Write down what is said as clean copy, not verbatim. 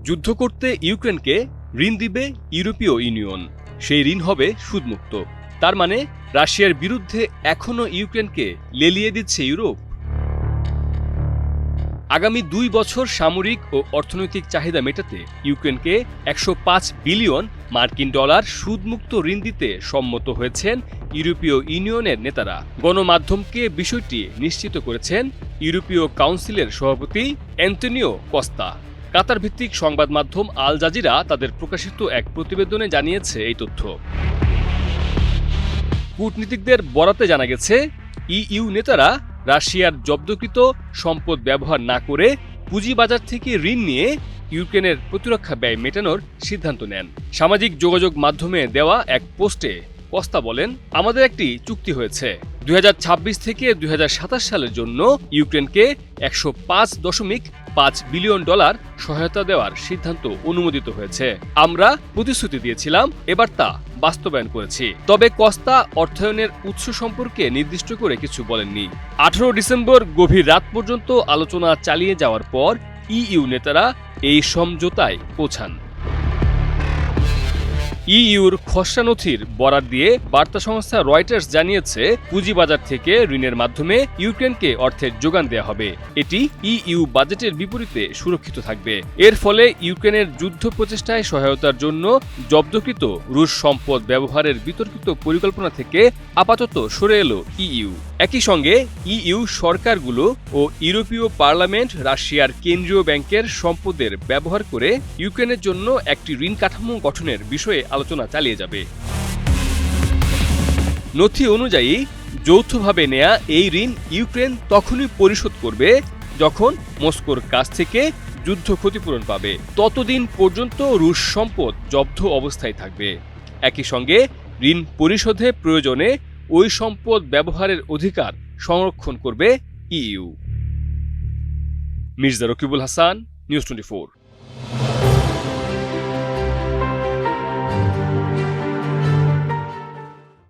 যুদ্ধ করতে ইউক্রেনকে ঋণ দিবে ইউরোপীয় ইউনিয়ন। সেই ঋণ হবে সুদমুক্ত। তার মানে রাশিয়ার বিরুদ্ধে এখনও ইউক্রেনকে লেলিয়ে দিচ্ছে ইউরোপ। আগামী 2 বছর সামরিক ও অর্থনৈতিক চাহিদা মেটাতে ইউক্রেনকে 105 বিলিয়ন মার্কিন ডলার সুদমুক্ত ঋণ দিতে সম্মত হয়েছেন ইউরোপীয় ইউনিয়নের নেতারা। গণমাধ্যমকে বিষয়টি নিশ্চিত করেছেন ইউরোপীয় কাউন্সিলের সভাপতি অ্যান্তোনিও কস্তা। কাতার ভিত্তিক সংবাদ মাধ্যম আল জাজিরা তাদের প্রকাশিত এক প্রতিবেদনে জানিয়েছে এই তথ্য। কূটনীতিকদের বরাতে জানা গেছে, ইইউ নেতারা রাশিয়ার জব্দকৃত সম্পদ ব্যবহার না করে পুঁজিবাজার থেকে ঋণ নিয়ে ইউক্রেনের প্রতিরক্ষা ব্যয় মেটানোর সিদ্ধান্ত নেন। সামাজিক যোগাযোগ মাধ্যমে দেওয়া এক পোস্টে কস্তা বলেন, আমাদের একটি চুক্তি হয়েছে। 2026 থেকে 2027 সালের জন্য ইউক্রেনকে 105.5 বিলিয়ন ডলার সহায়তা দেওয়ার সিদ্ধান্ত অনুমোদিত হয়েছে। আমরা প্রতিশ্রুতি দিয়েছিলাম, এবার তা বাস্তবায়ন করেছি। তবে কস্তা অর্থায়নের উৎস সম্পর্কে নির্দিষ্ট করে কিছু বলেননি। 18 ডিসেম্বর গভীর রাত পর্যন্ত আলোচনা চালিয়ে যাওয়ার পর ইইউ নেতারা এই সমঝোতায় পৌঁছান। ইইউর খসড়া নথির বরাত দিয়ে বার্তা সংস্থা রয়টার্স জানিয়েছে, পুঁজিবাজার থেকে ঋণের মাধ্যমে ইউক্রেনকে অর্থের যোগান দেওয়া হবে। এটি ইইউ বাজেটের বিপরীতে সুরক্ষিত থাকবে। এর ফলে ইউক্রেনের যুদ্ধ প্রচেষ্টায় সহায়তার জন্য জব্দকৃত রুশ সম্পদ ব্যবহারের বিতর্কিত পরিকল্পনা থেকে আপাতত সরে এলো ইইউ। একই সঙ্গে ইইউ সরকারগুলো ও ইউরোপীয় পার্লামেন্ট রাশিয়ার কেন্দ্রীয় ব্যাংকের সম্পদের ব্যবহার করে ইউক্রেনের জন্য একটি ঋণ কাঠামো গঠনের বিষয়ে আলোচনা চালিয়ে যাবে। নথি অনুযায়ী যৌথভাবে নেয়া এই ঋণ ইউক্রেন তখনই পরিশোধ করবে যখন মস্কোর কাছ থেকে যুদ্ধ ক্ষতিপূরণ পাবে। ততদিন পর্যন্ত রুশ সম্পদ জব্দ অবস্থায় থাকবে। একই সঙ্গে ঋণ পরিশোধে প্রয়োজনে ওই সম্পদ ব্যবহারের অধিকার সংরক্ষণ করবে ইইউ। মির্জা রকিবুল হাসান, নিউজ 24।